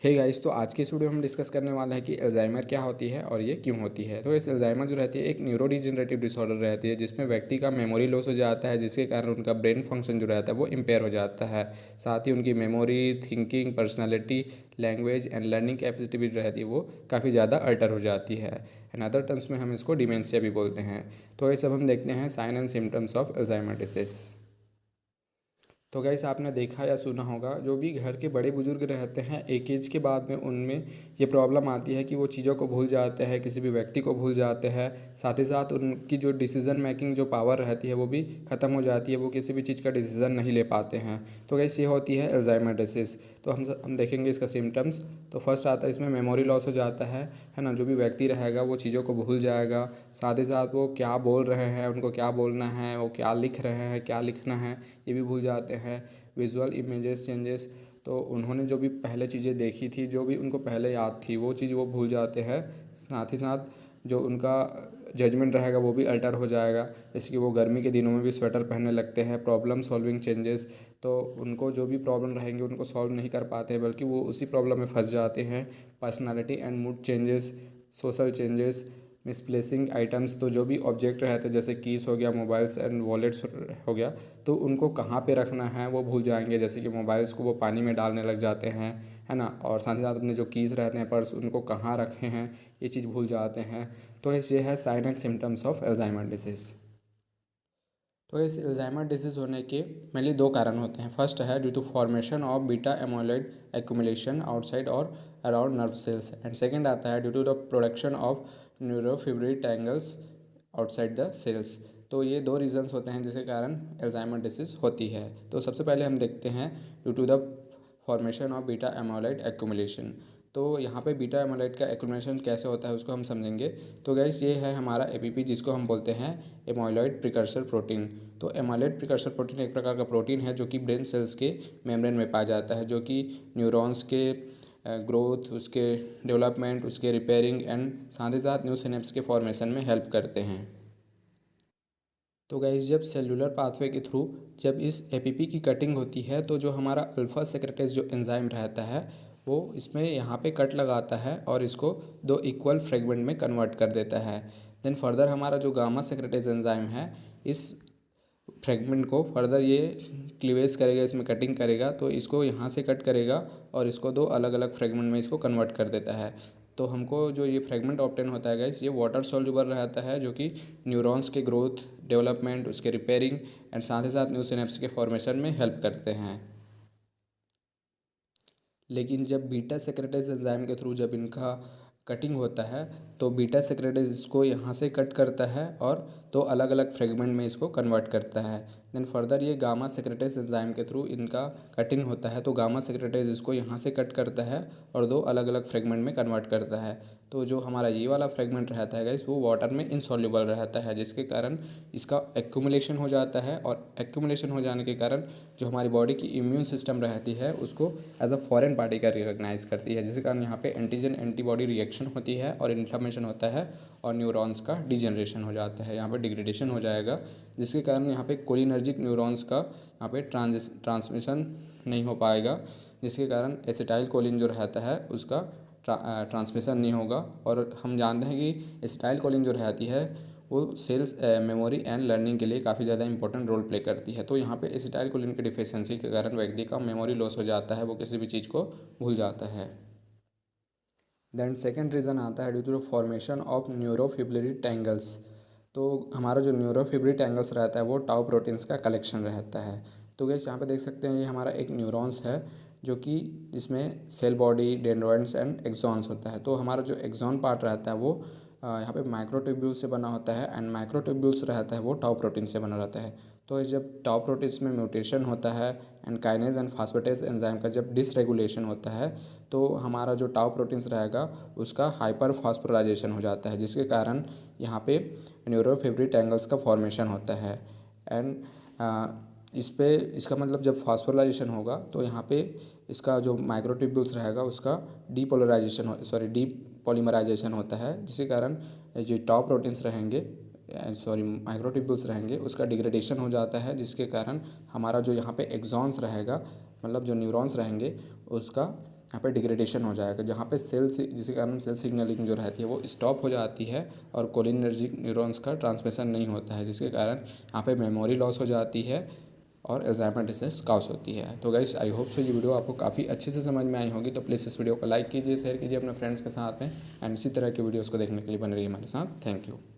Hey guys, तो आज के इस वीडियो में हम डिस्कस करने वाले हैं कि अल्जाइमर क्या होती है और ये क्यों होती है। तो इस अल्जाइमर जो रहती है एक न्यूरो डिजेनरेटिव डिसऑर्डर रहती है, जिसमें व्यक्ति का मेमोरी लॉस हो जाता है, जिसके कारण उनका ब्रेन फंक्शन जो रहता है वो इम्पेयर हो जाता है। साथ ही उनकी memory, thinking, personality, language and learning capacity भी जो रहती है वो काफ़ी ज़्यादा अल्टर हो जाती है। इन अदर टर्म्स में हम इसको डिमेंशिया भी बोलते हैं। तो ये सब हम देखते हैं sign and symptoms of Alzheimer disease. तो गाइस, आपने देखा या सुना होगा, जो भी घर के बड़े बुजुर्ग रहते हैं एक एज के बाद में उनमें ये प्रॉब्लम आती है कि वो चीज़ों को भूल जाते हैं, किसी भी व्यक्ति को भूल जाते हैं। साथ ही साथ उनकी जो डिसीज़न मेकिंग जो पावर रहती है वो भी ख़त्म हो जाती है, वो किसी भी चीज़ का डिसीज़न नहीं ले पाते हैं। तो गाइस, ये होती है अल्जाइमर डिसीज़। तो हम देखेंगे इसका सिम्टम्स। तो फर्स्ट आता है इसमें मेमोरी लॉस हो जाता है ना। जो भी व्यक्ति रहेगा वो चीज़ों को भूल जाएगा। साथ ही साथ वो क्या बोल रहे हैं, उनको क्या बोलना है, वो क्या लिख रहे हैं, क्या लिखना है, ये भी भूल जाते हैं। विजुअल इमेजेस चेंजेस, तो उन्होंने जो भी पहले चीज़ें देखी थी, जो भी उनको पहले याद थी, वो चीज़ वो भूल जाते हैं। साथ ही साथ जो उनका जजमेंट रहेगा वो भी अल्टर हो जाएगा। जैसे कि वो गर्मी के दिनों में भी स्वेटर पहनने लगते हैं। प्रॉब्लम सॉल्विंग चेंजेस, तो उनको जो भी प्रॉब्लम रहेंगे उनको सॉल्व नहीं कर पाते, बल्कि वो उसी प्रॉब्लम में फंस जाते हैं। Personality and mood changes, social changes, misplacing items, तो जो भी ऑब्जेक्ट रहते हैं जैसे कीस हो गया, मोबाइल्स एंड वॉलेट्स हो गया, तो उनको कहाँ पे रखना है वो भूल जाएंगे। जैसे कि मोबाइल्स को वो पानी में डालने लग जाते हैं, है ना। और साथ ही साथ अपने जो कीज़ रहते हैं, पर्स, उनको कहाँ रखे हैं ये चीज़ भूल जाते हैं। तो ये है sign and symptoms of Alzheimer disease. तो इस अल्जाइमर डिसीज़ होने के मेनली दो कारण होते हैं। फर्स्ट है due to formation of beta amyloid accumulation outside और around nerve cells, and second आता है due to the production of neurofibril tangles outside the cells. तो ये दो रीजंस होते हैं जिसके कारण अल्जाइमर डिसीज़ होती है। तो सबसे पहले हम देखते हैं due to the formation of beta amyloid accumulation. तो यहाँ पे बीटा एमोलाइड का एक्यूमुलेशन कैसे होता है उसको हम समझेंगे। तो गाइस, ये है हमारा एपीपी, जिसको हम बोलते हैं एमोलाइड प्रिकर्सर प्रोटीन। तो एमोलाइड प्रिकर्सर प्रोटीन एक प्रकार का प्रोटीन है जो कि ब्रेन सेल्स के मेम्ब्रेन में पाया जाता है, जो कि न्यूरॉन्स के ग्रोथ, उसके डेवलपमेंट, उसके रिपेयरिंग एंड साथ ही साथ न्यू सिनेप्स के फॉर्मेशन में हेल्प करते हैं। तो गाइस, जब सेलुलर पाथवे के थ्रू जब इस एपीपी की कटिंग होती है, तो जो हमारा अल्फा सेक्रेटेज जो एंजाइम रहता है वो इसमें यहाँ पे कट लगाता है और इसको दो इक्वल फ्रेगमेंट में कन्वर्ट कर देता है। देन फर्दर हमारा जो गामा सेक्रेटेज एंजाइम है, इस फ्रेगमेंट को फर्दर ये क्लीवेज करेगा, इसमें कटिंग करेगा, तो इसको यहाँ से कट करेगा और इसको दो अलग अलग फ्रेगमेंट में इसको कन्वर्ट कर देता है। तो हमको जो ये फ्रेगमेंट ऑब्टेन होता है गाइस, ये वाटर सॉल्युबल रहता है, जो कि न्यूरॉन्स के ग्रोथ, डेवलपमेंट, उसके रिपेयरिंग एंड साथ ही साथ न्यू सिनेप्स के फॉर्मेशन में हेल्प करते हैं। लेकिन जब बीटा सेक्रेटेज एंजाइम के थ्रू जब इनका कटिंग होता है, तो बीटा सेक्रेटेज इसको यहाँ से कट करता है और दो अलग अलग फ्रेगमेंट में इसको कन्वर्ट करता है। देन फर्दर ये गामा सेक्रेटेज एंजाइम के थ्रू इनका कटिंग होता है, तो गामा सेक्रेटेज इसको यहाँ से कट करता है और दो अलग अलग फ्रेगमेंट में कन्वर्ट करता है। तो जो हमारा ये वाला फ्रेगमेंट रहता है गाइस, वो वाटर में इनसॉल्युबल रहता है, जिसके कारण इसका एक्यूमुलेशन हो जाता है, और एक्यूमुलेशन हो जाने के कारण जो हमारी बॉडी की इम्यून सिस्टम रहती है उसको एज अ फॉरेन पार्टी का रिकॉग्नाइज करती है, जिसके कारण यहाँ पे एंटीजन एंटीबॉडी रिएक्शन होती है और इन्फ्लेमेशन होता है और न्यूरॉन्स का डिजनरेशन हो जाता है, यहाँ पे डिग्रेडेशन हो जाएगा, जिसके कारण यहाँ पे कोलिनर्जिक न्यूरॉन्स का यहाँ पे ट्रांसमिशन नहीं हो पाएगा, जिसके कारण एसिटाइल कोलिन जो रहता है उसका ट्रांसमिशन नहीं होगा। और हम जानते हैं कि एसिटाइल कोलिन जो रहती है वो सेल्स मेमोरी एंड लर्निंग के लिए काफ़ी ज़्यादा इंपॉर्टेंट रोल प्ले करती है। तो यहाँ पे एसिटाइल कोलिन की डिफिशियंसी के कारण व्यक्ति का मेमोरी लॉस हो जाता है, वो किसी भी चीज़ को भूल जाता है। देन सेकंड रीज़न आता है due to the formation of neurofibril tangles. तो हमारा जो न्यूरोफिब्रिल टैंगल्स रहता है वो टाउ प्रोटीन्स का कलेक्शन रहता है। तो गैस, यहाँ पे देख सकते हैं ये हमारा एक न्यूरॉन्स है, जो कि जिसमें cell body, dendrites and axons होता है। तो हमारा जो एक्सॉन पार्ट रहता है वो यहाँ पे माइक्रोट्यूब्यूल से बना होता है, एंड माइक्रोट्यूब्यूल्स रहता है वो टाउ प्रोटीन से बना रहता है। तो जब टाउ प्रोटीन्स में म्यूटेशन होता है and kinase and phosphatase enzyme का जब डिसरेगुलेशन होता है, तो हमारा जो टाउ प्रोटीन्स रहेगा उसका हाइपर फास्फोराइजेशन हो जाता है, जिसके कारण यहाँ पे न्यूरोफिब्रिल टैंगल्स का फॉर्मेशन होता है। एंड इस पे इसका मतलब जब फास्फोराइजेशन होगा तो यहाँ पे इसका जो माइक्रोट्यूब्यूल्स रहेगा उसका डीपॉलीमराइजेशन होता है, जिसके कारण जो टाउ प्रोटीन्स रहेंगे, माइक्रोट्यूब्यूल्स रहेंगे, उसका डिग्रेडेशन हो जाता है, जिसके कारण हमारा जो यहाँ पे एक्सॉन्स रहेगा, मतलब जो न्यूरॉन्स रहेंगे, उसका यहाँ पे डिग्रेडेशन हो जाएगा, जहाँ पे सेल्स, जिसके कारण सेल सिग्नलिंग जो रहती है वो स्टॉप हो जाती है और कोलिनर्जिक न्यूरॉन्स का ट्रांसमिशन नहीं होता है, जिसके कारण यहाँ पे मेमोरी लॉस हो जाती है और अल्जाइमर डिसीज काउस होती है। तो गाइस आई होप सो ये वीडियो आपको काफ़ी अच्छे से समझ में आई होगी। तो प्लीज़ इस वीडियो को लाइक कीजिए, शेयर कीजिए अपने फ्रेंड्स के साथ में, एंड इसी तरह के वीडियोज़ को देखने के लिए बने रहिए हमारे साथ। Thank you.